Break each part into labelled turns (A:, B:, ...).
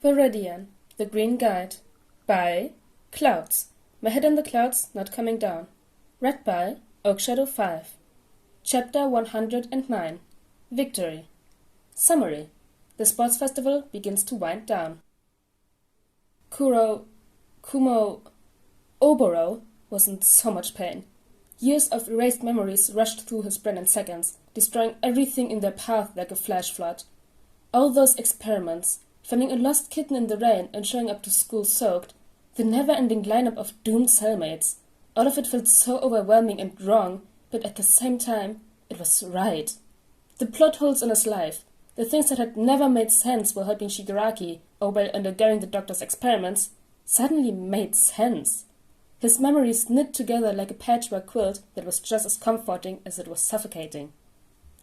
A: Viridian, The Green Guide, by Clouds. My head in the clouds, not coming down. Read by Oakshadow 5. Chapter 109. Victory. Summary. The sports festival begins to wind down. Oboro was in so much pain. Years of erased memories rushed through his brain in seconds, destroying everything in their path like a flash flood. All those experiments, finding a lost kitten in the rain and showing up to school soaked, the never-ending lineup of doomed cellmates, all of it felt so overwhelming and wrong, but at the same time, it was right. The plot holes in his life, the things that had never made sense while helping Shigaraki or while undergoing the doctor's experiments, suddenly made sense. His memories knit together like a patchwork quilt that was just as comforting as it was suffocating.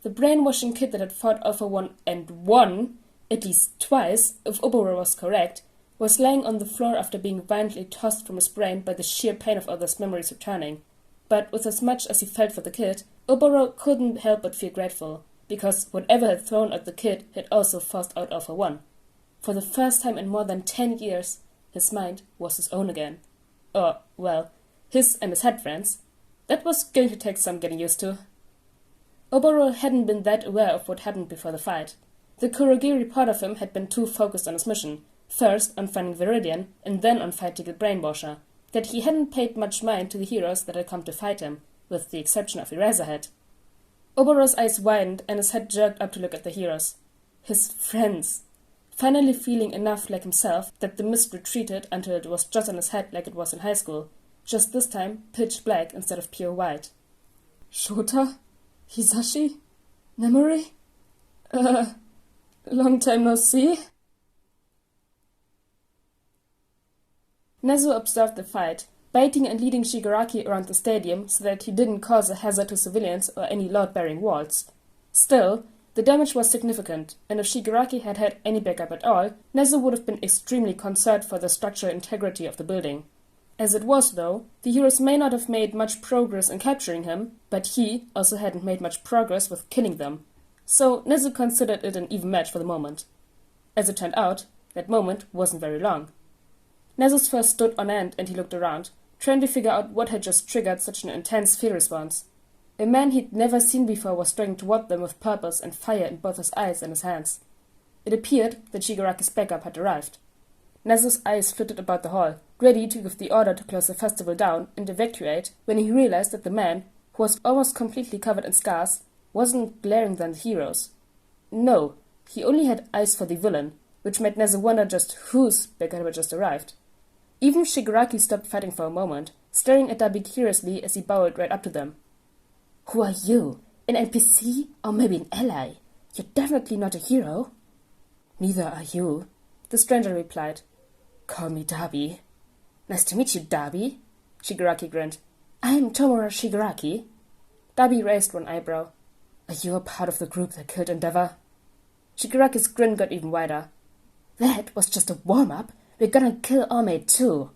A: The brainwashing kid that had fought Alpha 1 and won, at least twice, if Oboro was correct, was lying on the floor after being violently tossed from his brain by the sheer pain of all those memories returning. But with as much as he felt for the kid, Oboro couldn't help but feel grateful, because whatever had thrown at the kid had also forced out Alpha 1. For the first time in more than 10 years, his mind was his own again. Or, well, his and his head friends. That was going to take some getting used to. Oboro hadn't been that aware of what happened before the fight. The Kurogiri part of him had been too focused on his mission, first on finding Viridian, and then on fighting the Brainwasher, that he hadn't paid much mind to the heroes that had come to fight him, with the exception of Eraserhead. Oboro's eyes widened and his head jerked up to look at the heroes. His friends. Finally feeling enough like himself that the mist retreated until it was just on his head like it was in high school, just this time pitch black instead of pure white. Shota? Hisashi? Memory? Long time no see? Nezu observed the fight, biting and leading Shigaraki around the stadium so that he didn't cause a hazard to civilians or any load-bearing walls. Still, the damage was significant, and if Shigaraki had had any backup at all, Nezu would have been extremely concerned for the structural integrity of the building. As it was, though, the heroes may not have made much progress in capturing him, but he also hadn't made much progress with killing them. So Nezu considered it an even match for the moment. As it turned out, that moment wasn't very long. Nezu's fur stood on end and he looked around, trying to figure out what had just triggered such an intense fear response. A man he'd never seen before was striding toward them with purpose and fire in both his eyes and his hands. It appeared that Shigaraki's backup had arrived. Nezu's eyes flitted about the hall, ready to give the order to close the festival down and evacuate, when he realized that the man, who was almost completely covered in scars, wasn't glaring than the heroes. No, he only had eyes for the villain, which made Nezu wonder just whose backup had just arrived. Even Shigaraki stopped fighting for a moment, staring at Dabi curiously as he bowed right up to them. Who are you? An NPC? Or maybe an ally? You're definitely not a hero. Neither are you, the stranger replied. Call me Dabi. Nice to meet you, Dabi. Shigaraki grinned. I am Tomura Shigaraki. Dabi raised one eyebrow. Are you a part of the group that killed Endeavor? Shigaraki's grin got even wider. That was just a warm-up. We're gonna kill Orme too.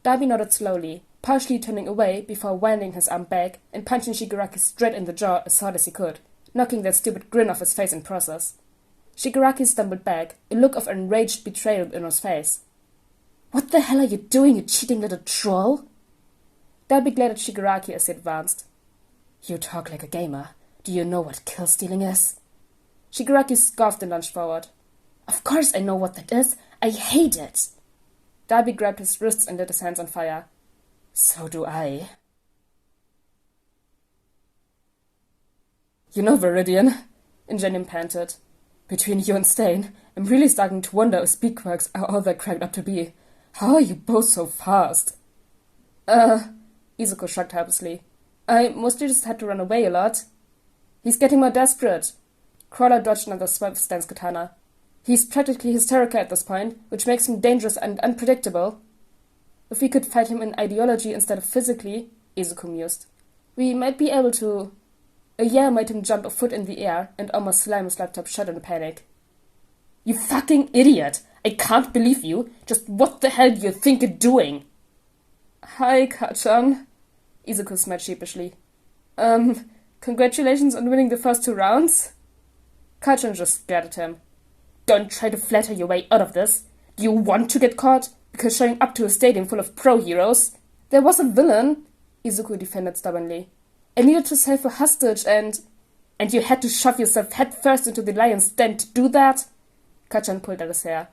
A: Dabi nodded slowly, partially turning away before winding his arm back and punching Shigaraki straight in the jaw as hard as he could, knocking that stupid grin off his face in process. Shigaraki stumbled back, a look of enraged betrayal in his face. What the hell are you doing, you cheating little troll? Dabi glared at Shigaraki as he advanced. You talk like a gamer. Do you know what kill stealing is? Shigaraki scoffed and lunged forward. Of course I know what that is. I hate it. Dabi grabbed his wrists and lit his hands on fire. So do I. You know, Viridian, Ingenium panted. Between you and Stain, I'm really starting to wonder if speed quirks are all they're cracked up to be. How are you both so fast? Izuku shrugged helplessly. I mostly just had to run away a lot. He's getting more desperate. Crawler dodged another swipe of Stan's katana. He's practically hysterical at this point, which makes him dangerous and unpredictable. If we could fight him in ideology instead of physically, Izuku mused, we might be able to... A yell made him jump a foot in the air and almost slam his laptop shut in a panic. You fucking idiot! I can't believe you! Just what the hell do you think you're doing? Hi, Kachan. Izuku smiled sheepishly. Congratulations on winning the first 2 rounds? Kachan just stared at him. Don't try to flatter your way out of this. You want to get caught? Because showing up to a stadium full of pro heroes? There was a villain, Izuku defended stubbornly. I needed to save a hostage and you had to shove yourself headfirst into the lion's den to do that? Kachan pulled at his hair.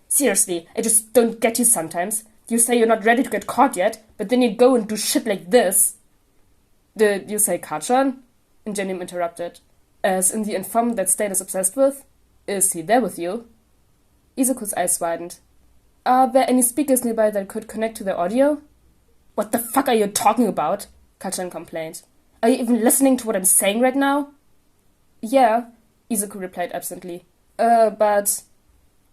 A: Seriously, I just don't get you sometimes. You say you're not ready to get caught yet, but then you go and do shit like this. Did you say Kachan? Ingenium interrupted. As in the informant that Stain is obsessed with? Is he there with you? Izuku's eyes widened. Are there any speakers nearby that could connect to the audio? What the fuck are you talking about? Kachan complained. Are you even listening to what I'm saying right now? Yeah, Izuku replied absently. But...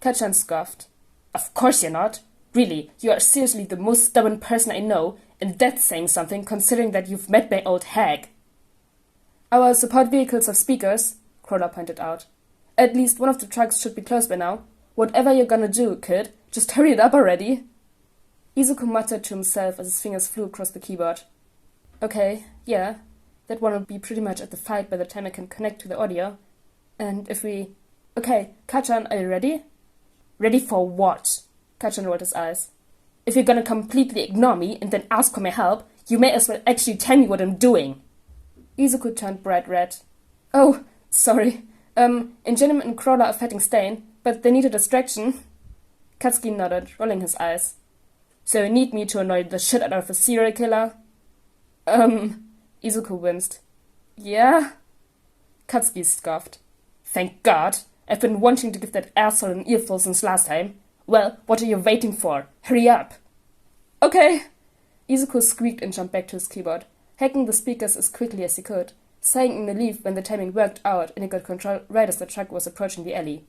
A: Kachan scoffed. Of course you're not. Really, you are seriously the most stubborn person I know, and that's saying something considering that you've met my old hag. Our support vehicles have speakers, Crawler pointed out. At least one of the trucks should be close by now. Whatever you're gonna do, kid, just hurry it up already. Izuku muttered to himself as his fingers flew across the keyboard. Okay, yeah, that one will be pretty much at the fight by the time I can connect to the audio. And if we... Okay, Kachan, are you ready? Ready for what? Kachan rolled his eyes. If you're gonna completely ignore me and then ask for my help, you may as well actually tell me what I'm doing. Izuku turned bright red. Oh, sorry. Ingenium and Crawler are fighting Stain, but they need a distraction. Katsuki nodded, rolling his eyes. So you need me to annoy the shit out of a serial killer? Izuku winced. Yeah? Katsuki scoffed. Thank God. I've been wanting to give that asshole an earful since last time. Well, what are you waiting for? Hurry up. Okay. Izuku squeaked and jumped back to his keyboard, hacking the speakers as quickly as he could, sighing in relief when the timing worked out and he got control right as the truck was approaching the alley.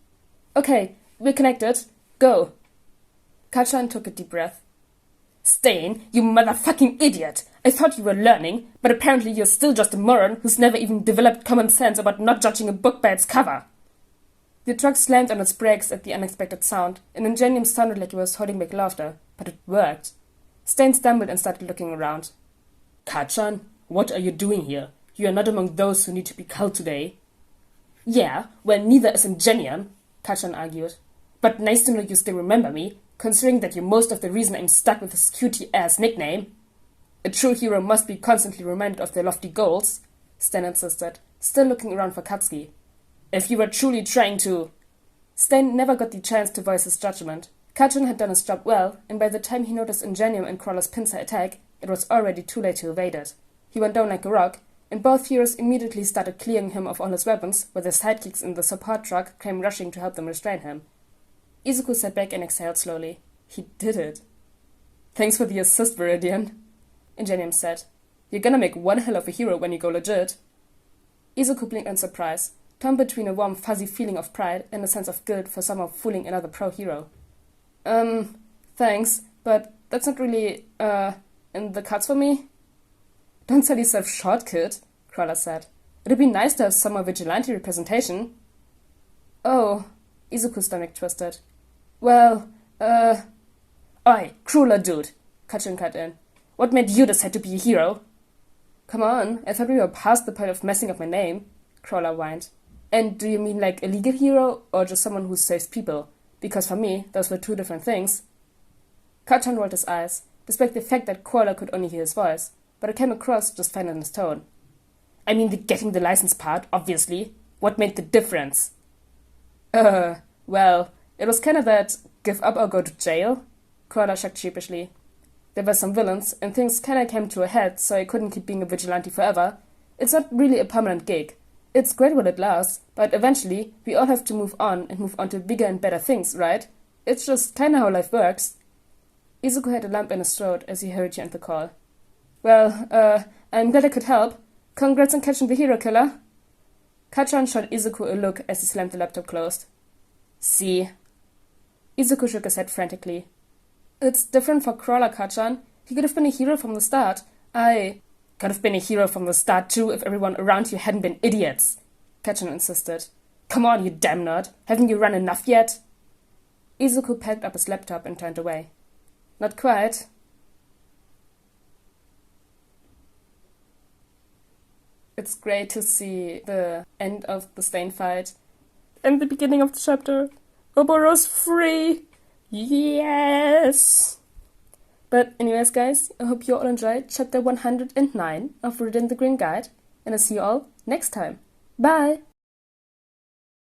A: Okay, we're connected. Go. Kachan took a deep breath. Stain, you motherfucking idiot! I thought you were learning, but apparently you're still just a moron who's never even developed common sense about not judging a book by its cover. The truck slammed on its brakes at the unexpected sound, and Ingenium sounded like he was holding back laughter, but it worked. Stain stumbled and started looking around. Kachan, what are you doing here? You are not among those who need to be culled today. Yeah, well, neither is Ingenium, Kachan argued. But nice to know you still remember me, considering that you're most of the reason I'm stuck with this cutie-ass nickname. A true hero must be constantly reminded of their lofty goals, Stain insisted, still looking around for Katsuki. If you were truly trying to... Stain never got the chance to voice his judgment. Kachan had done his job well, and by the time he noticed Ingenium and Crawler's pincer attack, it was already too late to evade it. He went down like a rock, and both heroes immediately started clearing him of all his weapons, while their sidekicks in the support truck came rushing to help them restrain him. Izuku sat back and exhaled slowly. He did it. Thanks for the assist, Viridian, Ingenium said. You're gonna make one hell of a hero when you go legit. Izuku blinked in surprise, torn between a warm, fuzzy feeling of pride and a sense of guilt for somehow fooling another pro hero. Thanks, but that's not really, in the cards for me? Don't sell yourself short, kid, Crawler said. It'd be nice to have some more vigilante representation. Oh, Izuku's stomach twisted. Well, Oi, Crawler dude, Kachan cut in. What made you decide to be a hero? Come on, I thought we were past the point of messing up my name, Crawler whined. And do you mean like a legal hero, or just someone who saves people? Because for me, those were two different things. Kachan rolled his eyes, despite the fact that Crawler could only hear his voice, but it came across just fine in his tone. I mean the getting the license part, obviously. What made the difference? Well, it was kinda that give up or go to jail, Crawler shocked sheepishly. There were some villains, and things kinda came to a head, so I couldn't keep being a vigilante forever. It's not really a permanent gig. It's great while it lasts, but eventually we all have to move on to bigger and better things, right? It's just kinda how life works. Izuku had a lump in his throat as he hurried to end the call. Well, I'm glad I could help. Congrats on catching the hero killer. Kachan shot Izuku a look as he slammed the laptop closed. See? Izuku shook his head frantically. It's different for Crawler, Kachan. He could have been a hero from the start. I could have been a hero from the start too if everyone around you hadn't been idiots, Kachan insisted. Come on, you damn nerd. Haven't you run enough yet? Izuku packed up his laptop and turned away. Not quite. It's great to see the end of the Stain fight. And the beginning of the chapter. Oboro's free! Yes! But anyways, guys, I hope you all enjoyed chapter 109 of Viridian the Green Guide, and I'll see you all next time. Bye!